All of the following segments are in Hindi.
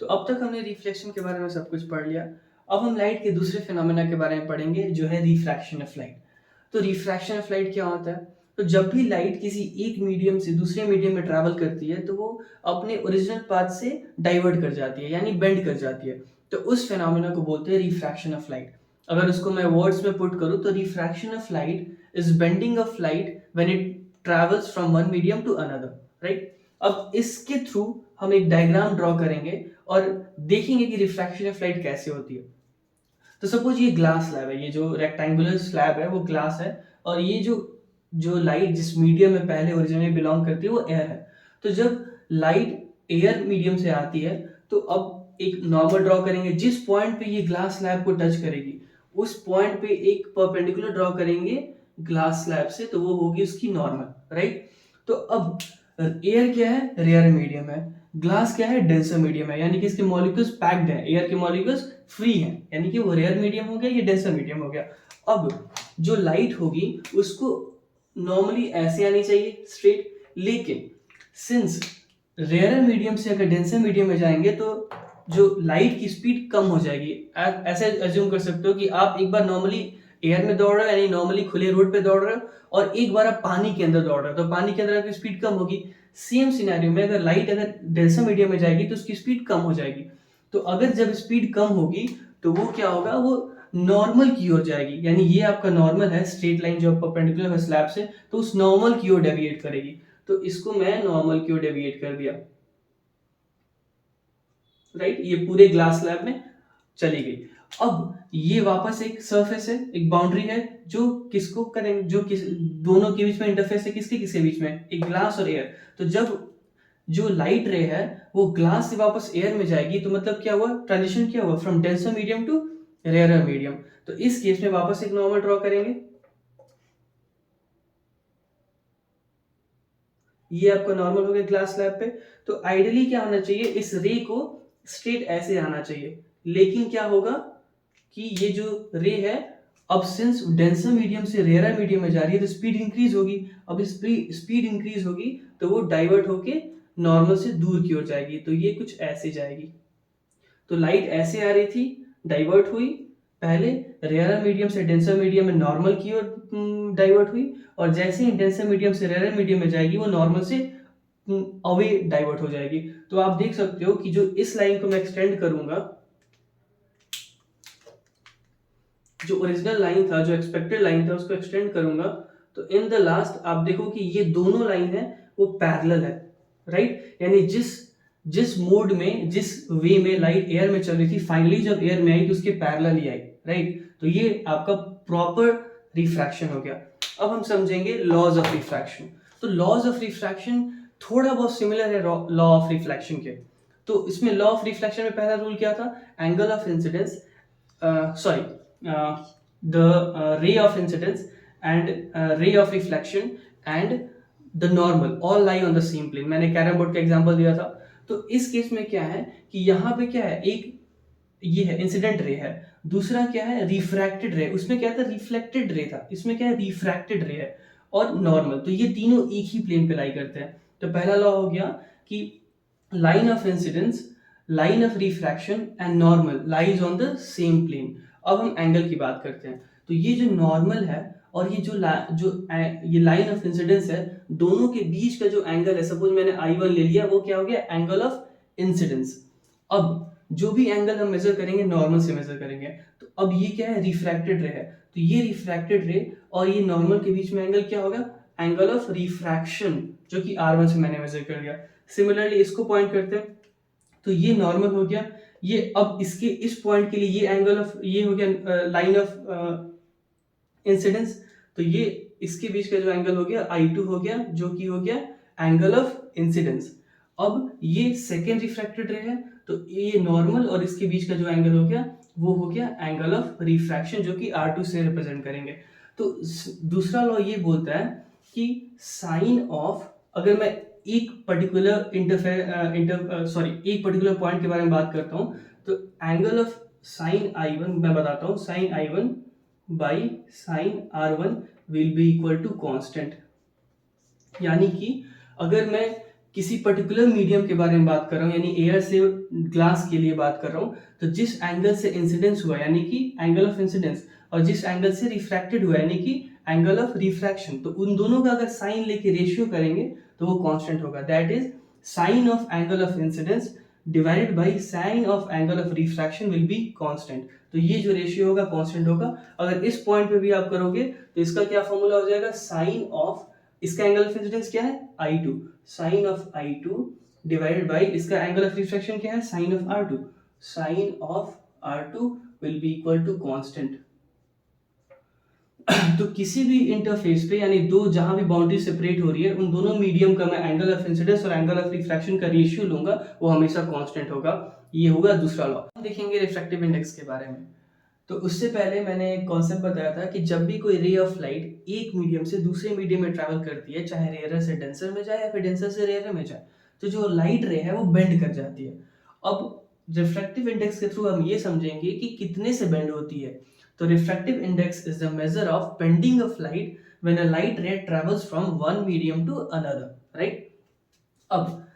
तो अब तक हमने रिफ्लेक्शन के बारे में सब कुछ पढ़ लिया। अब हम लाइट के दूसरे फिनोमेना के बारे में पढ़ेंगे जो है रिफ्रैक्शन ऑफ लाइट। तो रिफ्रैक्शन ऑफ लाइट क्या होता है? तो जब भी लाइट किसी एक मीडियम से दूसरे मीडियम में ट्रैवल करती है तो वो अपने ओरिजिनल पाथ से डाइवर्ट कर जाती है, यानी बेंड कर जाती है। तो उस फिनोमेना को बोलते हैं रिफ्रैक्शन ऑफ लाइट। अगर उसको मैं वर्ड्स में पुट करूँ तो refraction of light is bending of light when it travels from one medium to another, right. अब इसके थ्रू हम एक डायग्राम ड्रॉ करेंगे और देखेंगे कि रिफ्रैक्शन ऑफ लाइट कैसे होती है। तो सपोज ये ग्लास स्लैब है, ये जो रेक्टेंगुलर स्लैब है वो ग्लास है, और ये जो जो लाइट जिस मीडियम में पहले ओरिजिनली बिलोंग करती है वो एयर है। तो जब लाइट एयर मीडियम से आती है तो अब एक नॉर्मल ड्रॉ करेंगे। जिस पॉइंट पे ये ग्लास स्लैब को टच करेगी उस पॉइंट पे एक परपेंडिकुलर ड्रॉ करेंगे ग्लास स्लैब से, तो वो होगी उसकी नॉर्मल, राइट। तो अब एयर क्या है? रेयर मीडियम है। ग्लास क्या है? डेंसर मीडियम है, यानी कि इसके मॉलिक्यूल्स पैक्ड है, एयर के मॉलिक्यूल्स फ्री है, यानी कि वो रेयर मीडियम हो गया, ये डेंसर मीडियम हो गया। अब जो लाइट होगी उसको नॉर्मली ऐसे आनी चाहिए स्ट्रेट, लेकिन सिंस रेयर मीडियम से अगर डेंसर मीडियम में जाएंगे तो जो लाइट की स्पीड कम हो जाएगी। ऐसे अज्यूम कर सकते हो कि आप एक बार नॉर्मली एयर में दौड़ रहे हो, यानी नॉर्मली खुले रोड पे दौड़ रहे हो, और एक बार आप पानी के अंदर दौड़ रहे हो तो पानी के अंदर आपकी स्पीड कम होगी। सेम सिनेरियो में अगर लाइट अगर डेंसर मीडियम में जाएगी तो उसकी स्पीड कम हो जाएगी। तो अगर जब स्पीड कम होगी तो वो क्या होगा? वो नॉर्मल की ओर जाएगी, यानी ये आपका नॉर्मल है, स्ट्रेट लाइन जो परपेंडिकुलर है स्लैब से, तो उस नॉर्मल की ओर डेविएट करेगी। तो इसको मैं नॉर्मल की ओर डेविएट कर दिया, राइट। ये पूरे ग्लास स्लैब में चली गई। अब ये वापस एक सरफेस है, एक बाउंड्री है जो किसको करेंगे, जो किस दोनों के बीच में इंटरफेस है, किसके किसके बीच में? एक ग्लास और एयर। तो जब जो लाइट रे है वो ग्लास से वापस एयर में जाएगी तो मतलब क्या हुआ? ट्रांजिशन क्या हुआ? From denser medium to rarer medium. तो इस केस में वापस एक नॉर्मल ड्रॉ करेंगे। ये आपका नॉर्मल हो गया ग्लास स्लैब पे। तो आइडियली क्या होना चाहिए? इस रे को स्ट्रेट ऐसे आना चाहिए, लेकिन क्या होगा कि ये जो रे है अब सिंस डेंसर मीडियम से रेयर मीडियम में जा रही है तो स्पीड इंक्रीज होगी। अब स्पीड इंक्रीज होगी तो वो डाइवर्ट होके नॉर्मल से दूर की ओर जाएगी, तो ये कुछ ऐसे जाएगी। तो लाइट ऐसे आ रही थी, डाइवर्ट हुई, पहले रेयर मीडियम से डेंसर मीडियम में नॉर्मल की ओर डाइवर्ट हुई, और जैसे ही डेंसर मीडियम से रेयर मीडियम में जाएगी वो नॉर्मल से अवे डाइवर्ट हो जाएगी। तो आप देख सकते हो कि जो इस लाइन को मैं एक्सटेंड करूंगा, जो ओरिजिनल लाइन था, जो एक्सपेक्टेड लाइन था, उसको एक्सटेंड करूंगा तो इन द लास्ट आप देखो कि ये दोनों लाइन है वो पैरेलल है, राइट। यानी जिस जिस मोड में, जिस वे में लाइट एयर में चल रही थी, फाइनली जब एयर में आई तो उसके पैरेलल ही आई, राइट। तो ये आपका प्रॉपर रिफ्रैक्शन हो गया। अब हम समझेंगे लॉज ऑफ रिफ्रैक्शन। तो लॉज ऑफ रिफ्रैक्शन थोड़ा बहुत सिमिलर है लॉ ऑफ रिफ्लेक्शन के। तो इसमें लॉ ऑफ रिफ्लेक्शन में पहला रूल क्या था? Angle of incidence, the ray of incidence and ray of reflection and the normal all lie on the same plane। मैंने कैरम बोर्ड का एग्जांपल दिया था। तो इस केस में क्या है कि यहाँ पे क्या है, एक ये है इंसिडेंट रे है, दूसरा क्या है रिफ्रैक्टेड रे। उसमें क्या था? रिफ्लेक्टेड रे था, इसमें क्या है? रिफ्रैक्टेड रे है, और नॉर्मल। तो ये तीनों एक ही प्लेन पे लाई करते हैं। तो पहला लॉ हो गया कि line of incidence, line of refraction and normal lies on the same plane. अब हम एंगल की बात करते हैं। तो ये जो नॉर्मल है और ये ये लाइन ऑफ इंसिडेंस है, दोनों के बीच का जो एंगल है, सपोज मैंने I1 ले लिया, वो क्या हो गया? Angle of incidence. अब जो भी एंगल हम मेजर करेंगे नॉर्मल से मेजर करेंगे। तो अब ये क्या है? रिफ्रैक्टेड रे है, तो ये रिफ्रैक्टेड रे और ये नॉर्मल के बीच में एंगल क्या होगा? एंगल ऑफ रिफ्रैक्शन, जो कि R1 से मैंने मेजर कर लिया। सिमिलरली इसको पॉइंट करते हैं तो ये नॉर्मल हो गया। ये अब इसके इस पॉइंट के लिए ये एंगल ऑफ, ये हो गया लाइन ऑफ इंसिडेंस। तो ये इसके बीच का जो एंगल हो गया I2 हो गया, जो कि हो गया एंगल ऑफ इंसिडेंस। अब ये सेकेंड रिफ्रैक्टेड रे है तो ये नॉर्मल और इसके बीच का जो एंगल हो गया वो हो गया एंगल ऑफ रिफ्रैक्शन, जो कि R2 से रिप्रेजेंट करेंगे। तो दूसरा लॉ ये बोलता है कि साइन ऑफ, अगर मैं एक पर्टिकुलर एक पर्टिकुलर पॉइंट के बारे में बात करता हूँ, तो एंगल ऑफ साइन I1 मैं बताता हूँ, sine I1 by sine R1 will be equal to constant. यानी कि अगर मैं किसी पर्टिकुलर मीडियम के बारे में बात कर रहा हूँ, यानी एयर से ग्लास के लिए बात कर रहा हूँ, तो जिस एंगल से इंसिडेंस हुआ यानी कि एंगल ऑफ इंसिडेंस, और जिस एंगल से रिफ्रैक्टेड हुआ यानी कि एंगल ऑफ रिफ्रैक्शन, तो उन दोनों का अगर साइन लेके रेशियो करेंगे तो वो कांस्टेंट होगा। That is sine of angle of incidence divided by sine of angle of refraction will be constant. तो ये जो रेशियो होगा कांस्टेंट होगा। अगर इस पॉइंट पे भी आप करोगे तो इसका क्या फॉर्मूला हो जाएगा, साइन ऑफ, इसका एंगल ऑफ इंसिडेंस क्या है I2, sine of I2 divided by इसका एंगल ऑफ रिफ्रैक्शन क्या है, sine of R2, sine of R2 will be equal to constant. तो किसी भी इंटरफेस पे यानी दो जहां भी बाउंड्री सेपरेट हो रही है उन दोनों मीडियम का मैं एंगल ऑफ इंसिडेंस और एंगल ऑफ रिफ्रैक्शन का रेशियो लूंगा, वो हमेशा कांस्टेंट होगा। ये होगा दूसरा लॉ। देखेंगे रिफ्रैक्टिव इंडेक्स के बारे में। तो उससे पहले मैंने एक कॉन्सेप्ट बताया था कि जब भी कोई रे ऑफ लाइट एक मीडियम से दूसरे मीडियम में ट्रैवल करती है, चाहे रेयर से डेंसर में जाए या फिर डेंसर से रेयर में जाए, तो जो लाइट रे है वो बेंड कर जाती है। अब रिफ्रैक्टिव इंडेक्स के थ्रू हम ये समझेंगे कि कितने से बेंड होती है। तो refractive index is the measure of bending of light when a light ray travels from one medium to another, right. अब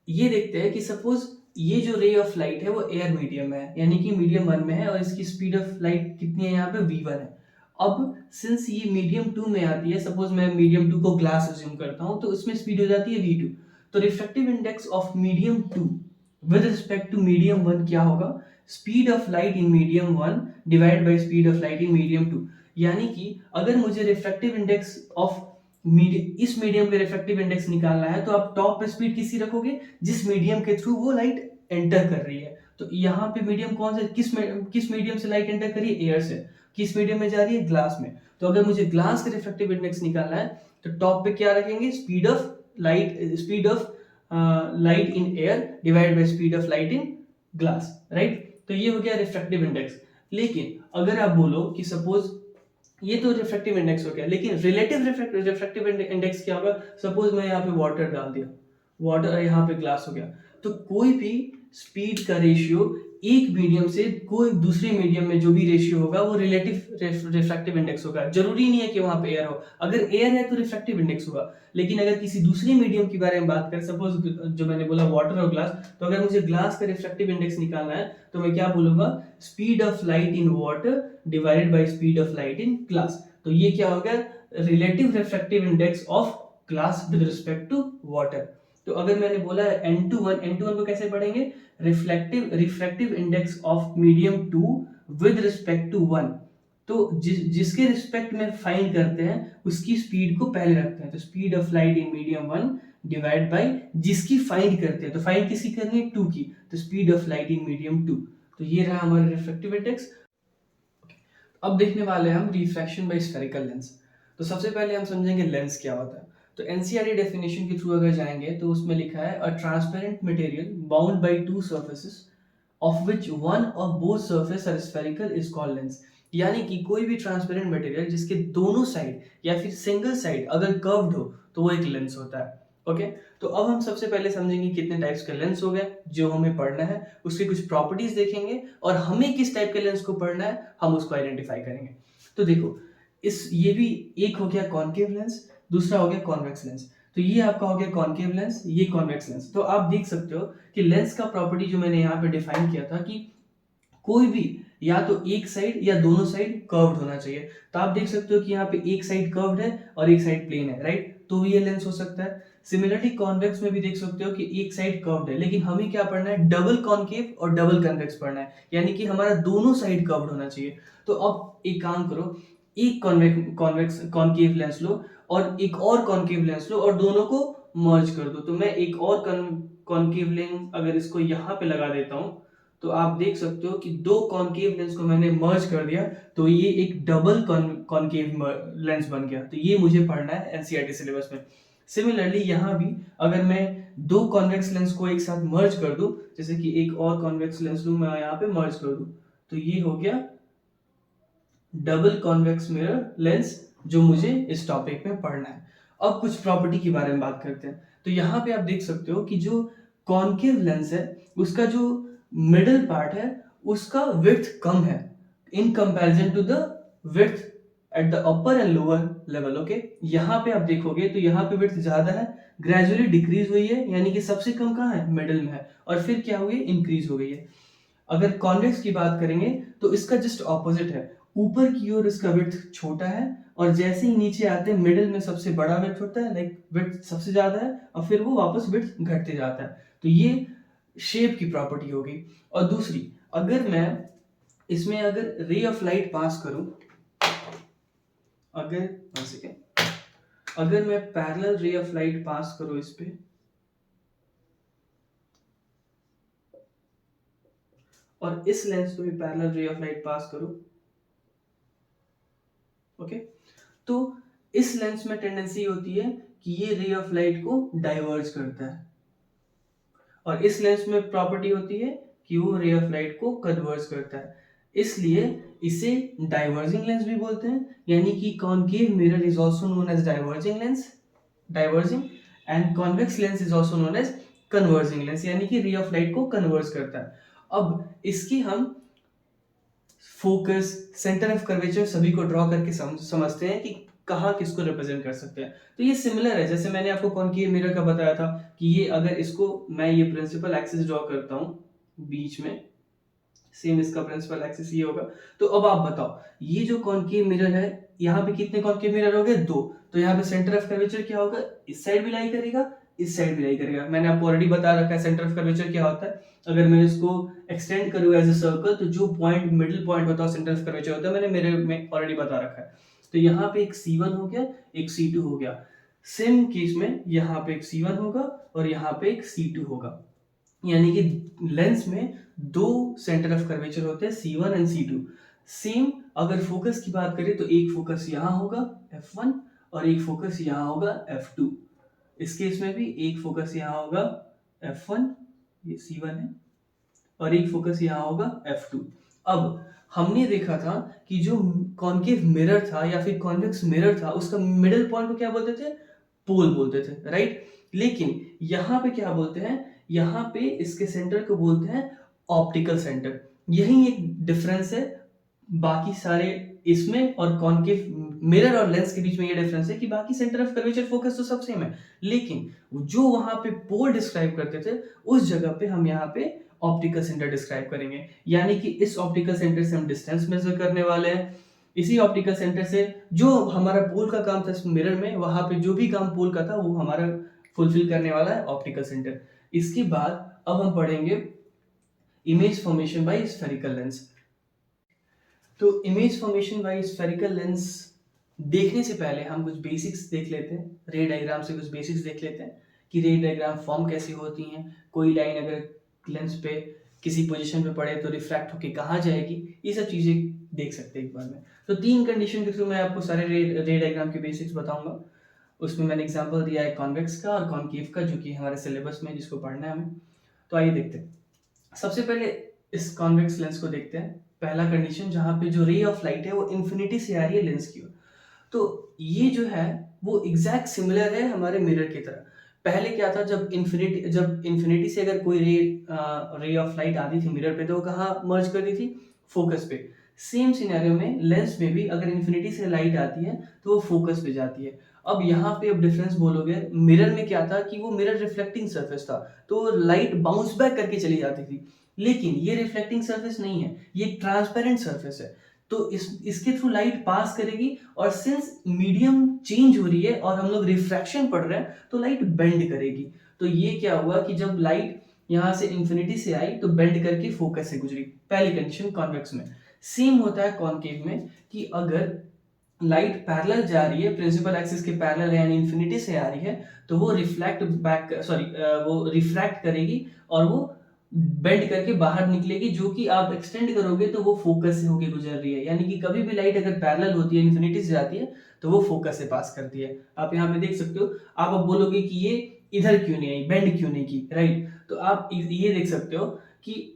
ये देखते हैं कि सपोज ये जो रे ऑफ लाइट है वो एयर मीडियम है, यानी कि मीडियम 1 में है और इसकी स्पीड ऑफ लाइट कितनी है यहाँ पे v1 है। अब सिंस ये मीडियम 2 में आती है, सपोज मैं मीडियम 2 को ग्लास अज्यूम करता हूँ, तो इसमें स्पीड हो जाती है v2। तो refractive index of medium 2 with respect to medium 1 क्या होगा, speed of light in medium 1 divide by speed of light in medium 2। यानी कि अगर मुझे रिफ्रैक्टिव इंडेक्स ऑफ इस मीडियम का रिफ्रैक्टिव इंडेक्स निकालना है, तो आप टॉप पे स्पीड किसी रखोगे जिस मीडियम के थ्रू वो लाइट एंटर कर रही है। तो यहाँ पे मीडियम कौन सा, किस मीडियम से लाइट एंटर कर रही है, एयर से। किस मीडियम में जा रही है, ग्लास में। तो अगर मुझे ग्लास का रिफ्रैक्टिव इंडेक्स निकालना है तो टॉप पे क्या रखेंगे, speed of light in air divide by speed of light in glass, right. तो ये हो गया रिफ्रैक्टिव इंडेक्स। लेकिन अगर आप बोलो कि सपोज ये तो रिफ्रैक्टिव इंडेक्स हो गया, लेकिन रिलेटिव रिफ्रैक्टिव इंडेक्स क्या होगा, सपोज मैं यहाँ पे वाटर डाल दिया, वाटर और यहाँ पे ग्लास हो गया, तो कोई भी स्पीड का रेशियो एक मीडियम से कोई दूसरे मीडियम में जो भी रेशियो होगा वो रिलेटिव रिफ्रैक्टिव इंडेक्स होगा। जरूरी नहीं है कि वहां पे एयर हो, अगर एयर है तो रिफ्रैक्टिव इंडेक्स होगा। लेकिन अगर किसी दूसरे मीडियम के बारे में बात करें, सपोज जो मैंने बोला वाटर और ग्लास, तो अगर मुझे ग्लास का रिफ्रैक्टिव इंडेक्स निकालना है तो मैं क्या बोलूंगा, speed of light in water divided by speed of light in glass. तो ये क्या हो गया, relative refractive index of glass with respect to water. तो अगर मैंने बोला n21 को कैसे पढ़ेंगे, refractive index of medium 2 with respect to 1। तो जिसके रिस्पेक्ट में फाइंड करते हैं उसकी स्पीड को पहले रखते हैं। तो speed of light in medium 1 divide bye जिसकी फाइंड करते हैं, तो फाइंड किसकी करनी है, 2 की, तो speed of light in medium 2। तो ये रहा हमारा रिफ्रैक्टिव इंडेक्स। अब देखने वाले हैं हम रिफ्रैक्शन बाय स्फेरिकल लेंस। तो सबसे पहले हम समझेंगे लेंस क्या होता है। तो एनसीईआरटी डेफिनेशन के थ्रू अगर जाएंगे तो उसमें लिखा है a transparent material bound by two surfaces of which one और both surface are spherical is called lens. यानी कि कोई भी ट्रांसपेरेंट मटेरियल जिसके दोनों साइड या फिर सिंगल साइड अगर कर्व्ड हो तो वो एक लेंस होता है। ओके, तो अब हम सबसे पहले समझेंगे कितने टाइप्स के लेंस हो गए जो हमें पढ़ना है, उसकी कुछ प्रॉपर्टीज देखेंगे और हमें किस टाइप के लेंस को पढ़ना है हम उसको आइडेंटिफाई करेंगे। तो देखो, ये भी एक हो गया कॉनकेव लेंस, दूसरा हो गया कॉन्वेक्स लेंस। तो ये आपका हो गया कॉनकेव लेंस, ये कॉन्वेक्स लेंस। तो आप देख सकते हो कि लेंस का प्रॉपर्टी जो मैंने यहाँ पे डिफाइन किया था कि कोई भी या तो एक साइड या दोनों साइड कर्व्ड होना चाहिए। तो आप देख सकते हो कि यहाँ पे एक साइड कर्व्ड है और एक साइड प्लेन है, राइट। तो ये लेंस हो सकता है। सिमिलरली कॉन्वेक्स में भी देख सकते हो कि एक साइड कर्व्ड है, लेकिन हमें क्या पढ़ना है, डबल कॉनकेव और डबल कन्वेक्स पढ़ना है, यानी कि हमारा दोनों साइड कर्व्ड होना चाहिए। तो अब एक काम करो, एक कॉन्वेक्स कॉनकेव लेंस लो और एक और कॉनकेव लेंस लो और दोनों को मर्ज कर दो। तो मैं एक और कॉनकेव लेंस अगर इसको यहाँ पे लगा देता हूँ तो आप देख सकते हो कि दो कॉनकेव लेंस को मैंने मर्ज कर दिया, तो ये एक डबल कॉनकेव लेंस बन गया। तो ये मुझे पढ़ना है एनसीईआरटी सिलेबस में। सिमिलरली यहाँ भी अगर मैं दो कॉन्वेक्स लेंस को एक साथ मर्ज कर दूं, जैसे कि एक और कॉन्वेक्स लेंस लूं मैं यहाँ पे मर्ज कर दूं, तो ये हो गया डबल कॉन्वेक्स मिरर लेंस जो मुझे इस टॉपिक में पढ़ना है। अब कुछ प्रॉपर्टी के बारे में बात करते हैं। तो यहाँ पे आप देख सकते हो कि जो कॉनकेव लेंस है उसका जो मिडल पार्ट है उसका विड्थ कम है in comparison to the width at the upper and lower level. Okay, यहाँ पे आप देखोगे तो यहाँ पे विड्थ ज्यादा है, ग्रेजुअली डिक्रीज हुई है, यानी कि सबसे कम कहाँ है, मिडिल में है, और फिर क्या हुई, इंक्रीज हो गई है। अगर कॉन्वेक्स की बात करेंगे तो इसका जस्ट ऑपोजिट है, ऊपर की ओर इसका विड्थ छोटा है, और जैसे ही नीचे आते हैं मिडिल में सबसे बड़ा विड्थ होता है, लाइक विड्थ सबसे ज्यादा है, और फिर वो वापस विड्थ घटते जाता है। तो ये शेप की प्रॉपर्टी होगी। और दूसरी, अगर मैं इसमें अगर रे ऑफ लाइट पास करूं, अगर मैं parallel ray of light pass करूं इस पे, और इस लेंस पे भी parallel ray of light pass करूं, ओके, तो इस लेंस में टेंडेंसी होती है कि ये रे ऑफ लाइट को डाइवर्ज करता है, और इस लेंस में प्रॉपर्टी होती है कि वो रे ऑफ लाइट को कन्वर्ज करता है, इसलिए इसे डाइवर्जिंग लेंस भी बोलते हैं। यानी कि concave mirror is also known as diverging lens, diverging, and convex lens is also known as converging lens, यानी कि रे ऑफ लाइट को कन्वर्ज करता है। अब इसकी हम फोकस, सेंटर ऑफ कर्वेचर सभी को ड्रॉ करके समझते हैं कि कहाँ किसको रिप्रेजेंट कर सकते हैं। तो ये सिमिलर है, जैसे मैंने आपको कॉनकेव मिरर का बताया था कि ये अगर इसको मैं ये प्रिंसिपल एक्सिस ड्रॉ करता हूँ बीच में, सेम इसका प्रिंसिपल एक्सिस ये होगा। तो अब आप बताओ, ये जो कॉनकेव मिरर है, यहाँ पे कितने कॉनकेव मिरर हो गए, 2। तो यहाँ पे सेंटर ऑफ कर्वेचर क्या होगा, इस साइड भी लाई करेगा, इस साइड भी लाई करेगा। मैंने आपको ऑलरेडी बता रखा है सेंटर ऑफ कर्वेचर क्या होता है। अगर मैं इसको एक्सटेंड करूँ एज अ सर्कल, तो जो पॉइंट मिडिल पॉइंट होता है सेंटर ऑफ कर्वेचर होता है, मैंने मेरे में ऑलरेडी बता रखा है। तो यहाँ पे एक C1 हो गया, एक C2 हो गया। सेम केस में यहाँ पे एक C1 होगा और यहाँ पे एक C2 होगा, यानी कि लेंस में 2 सेंटर ऑफ कर्वेचर होते हैं, C1 एंड C2। सेम अगर फोकस की बात करें तो एक फोकस यहाँ होगा F1 और एक फोकस यहाँ होगा F2। इस केस में भी एक फोकस यहाँ होगा F1, ये C1 है, और एक फोकस यहाँ होगा F2। अब हमने देखा था कि जो कॉनकेव मिरर था या फिर कॉन्वेक्स मिरर था, उसका मिडिल पॉइंट को क्या बोलते थे, पोल बोलते थे, राइट। लेकिन यहाँ पे क्या बोलते हैं, यहाँ पे इसके सेंटर को बोलते हैं ऑप्टिकल सेंटर। यही एक डिफरेंस है बाकी सारे इसमें और कॉनकेव मिरर और लेंस के बीच में। ये डिफरेंस है कि बाकी सेंटर ऑफ कर्वेचर फोकस तो सब सेम है, लेकिन जो वहां पे पोल डिस्क्राइब करते थे उस जगह पे हम यहाँ पे ऑप्टिकल सेंटर डिस्क्राइब करेंगे। यानी कि इस ऑप्टिकल सेंटर से हम डिस्टेंस मेजर करने वाले हैं, इसी ऑप्टिकल सेंटर से जो हमारा पोल का काम था मिरर में, वहां पे जो भी काम पोल का था वो हमारा फुलफिल करने वाला है ऑप्टिकल सेंटर। इसके बाद अब हम पढ़ेंगे image formation by spherical lens. तो image formation by spherical lens देखने से पहले हम कुछ बेसिक्स देख लेते हैं, रे डायग्राम से कुछ बेसिक्स देख लेते हैं कि रे डायग्राम फॉर्म कैसे होती हैं। कोई लाइन अगर लेंस पे किसी पोजीशन पे पड़े तो रिफ्रैक्ट होके कहाँ जाएगी, ये सब चीज़ें देख सकते हैं एक बार में। तो 3 कंडीशन के थ्रू मैं आपको सारे रे डायग्राम के बेसिक्स बताऊंगा। उसमें मैंने एग्जांपल दिया है कॉन्वेक्स का और कॉनकेव का, जो कि हमारे सिलेबस में जिसको पढ़ना है हमें। तो आइए देखते हैं। सबसे पहले इस कॉन्वेक्स लेंस को देखते हैं। पहला कंडीशन, जहाँ पे जो रे ऑफ लाइट है वो इन्फिनिटी से आ रही है लेंस की ओर। तो ये जो है वो एग्जैक्ट सिमिलर है हमारे मिरर की तरह। पहले क्या था, जब इन्फिनिटी से अगर कोई रे ऑफ लाइट आती थी मिरर पे, तो वो कहाँ मर्ज करती थी, फोकस पे। सेम सिनेरियो में लेंस में भी अगर इन्फिनिटी से लाइट आती है तो वो फोकस पे जाती है। अब यहाँ पे अब डिफरेंस बोलोगे, मिरर में क्या था कि वो मिरर रिफ्लेक्टिंग सरफेस था, तो लाइट बाउंस बैक करके चली जाती थी। लेकिन ये रिफ्लेक्टिंग सरफेस नहीं है, ये ट्रांसपेरेंट सरफेस है, तो इसके थ्रू लाइट पास करेगी। और सिंस मीडियम चेंज हो रही है और हम लोग रिफ्रैक्शन पढ़ रहे हैं, तो लाइट बेंड करेगी। तो ये क्या हुआ कि जब लाइट यहाँ से इंफिनिटी से आई तो बेंड करके फोकस से गुजरी। पहली कंडीशन कॉन्वेक्स में। सेम होता है कॉनकेव में कि अगर लाइट पैरेलल जा रही है, प्रिंसिपल एक्सिस के पैरेलल है, यानी इंफिनिटी से आ रही है, तो वो वो रिफ्रैक्ट करेगी और वो बेंड करके बाहर निकलेगी, जो कि आप एक्सटेंड करोगे तो वो फोकस से होके गुजर रही है। यानी कि कभी भी लाइट अगर पैरेलल होती है, इंफिनिटी से जाती है, तो वो फोकस से पास करती है। आप यहाँ पे देख सकते हो। आप अब बोलोगे कि ये इधर क्यों नहीं आई, बेंड क्यों नहीं की, राइट। तो आप ये देख सकते हो कि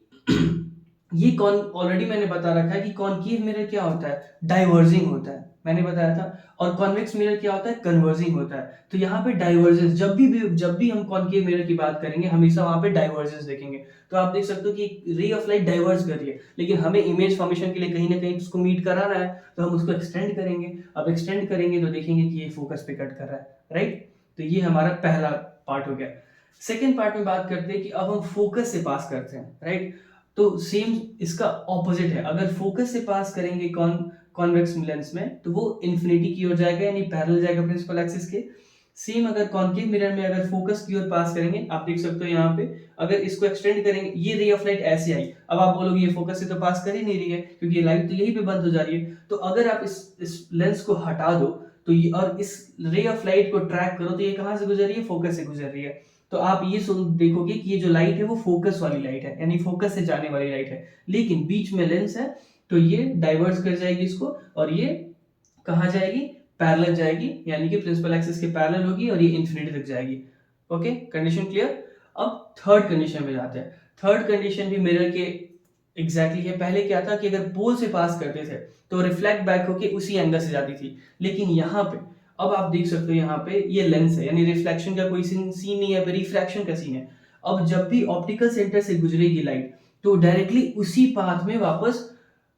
ये कौन, ऑलरेडी मैंने बता रखा है कि कॉनकेव मिरर क्या होता है, डाइवर्जिंग होता है, मैंने बताया था। और कॉन्वेक्स मिरर क्या होता है, कन्वर्जिंग होता है। तो यहाँ पे डाइवर्जेंस, जब भी हम कॉनकेव मिरर की बात करेंगे हमेशा वहां पे डाइवर्जेंस देखेंगे। तो आप देख सकते हो कि रे ऑफ लाइट डाइवर्ज कर रही है, लेकिन हमें इमेज फॉर्मेशन के लिए कहीं ना कहीं उसको मीट कराना है, तो हम उसको एक्सटेंड करेंगे। अब एक्सटेंड करेंगे तो देखेंगे कि ये फोकस पे कट कर रहा है, राइट। तो ये हमारा पहला पार्ट हो गया। सेकेंड पार्ट में बात करते हैं कि अब हम फोकस से पास करते हैं, राइट। तो सेम इसका ऑपोजिट है, अगर फोकस से पास करेंगे कॉन्वेक्स लेंस में तो वो इन्फिनिटी की ओर जाएगा, यानी पैरेलल जाएगा प्रिंसिपल एक्सिस के। सेम अगर कॉन्केव मिरर में अगर फोकस की ओर पास करेंगे, आप देख सकते हो यहाँ पे अगर इसको एक्सटेंड करेंगे, ये रे ऑफ लाइट ऐसे आई, अब आप बोलोगे ये फोकस से तो पास कर ही नहीं रही है क्योंकि ये लाइट तो यहीं पे बंद हो जा रही है। तो अगर आप इस लेंस को हटा दो तो ये और इस रे ऑफ लाइट को ट्रैक करो, तो ये कहाँ से गुजर रही है, फोकस से गुजर रही है। तो आप ये देखोगे कि ये जो लाइट है वो फोकस वाली लाइट है, यानी फोकस से जाने वाली लाइट है, लेकिन बीच में लेंस है तो ये डाइवर्स कर जाएगी इसको, और ये कहाँ जाएगी, पैरेलल जाएगी, यानी कि प्रिंसिपल एक्सिस के पैरेलल होगी और ये इन्फिनिटी तक जाएगी। Okay, condition clear. अब थर्ड कंडीशन में जाते हैं। थर्ड कंडीशन भी मिरर के एग्जैक्टली है। पहले क्या था कि अगर पोल से पास करते थे तो रिफ्लेक्ट बैक होके उसी एंगल से जाती थी, लेकिन यहाँ पे अब आप देख सकते हो यहाँ पे ये लेंस है, यानी रिफ्लेक्शन का कोई सीन नहीं है, रिफ्रैक्शन का सीन है। अब जब भी ऑप्टिकल सेंटर से गुजरेगी लाइट तो डायरेक्टली उसी पाथ में वापस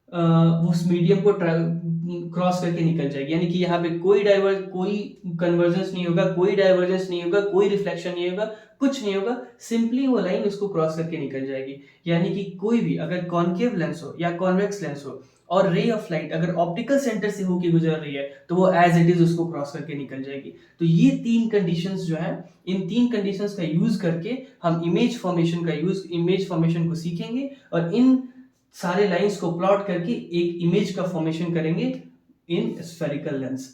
वो उस मीडियम को क्रॉस करके निकल जाएगी, यानी कि यहाँ पे कोई कन्वर्जेंस नहीं होगा, कोई डाइवर्जेंस नहीं होगा, कोई रिफ्लेक्शन नहीं होगा, कुछ नहीं होगा, सिंपली वो लाइन उसको क्रॉस करके निकल जाएगी। यानी कि कोई भी अगर कॉन्केव लेंस हो या कॉन्वेक्स लेंस हो और रे ऑफ लाइट अगर ऑप्टिकल सेंटर से होके गुजर रही है तो वो एज इट इज उसको क्रॉस करके निकल जाएगी। तो ये तीन कंडीशंस जो है, इन तीन कंडीशंस का यूज करके हम इमेज फॉर्मेशन को सीखेंगे और इन सारे लाइंस को प्लॉट करके एक इमेज का फॉर्मेशन करेंगे इन स्फेरिकल लेंस।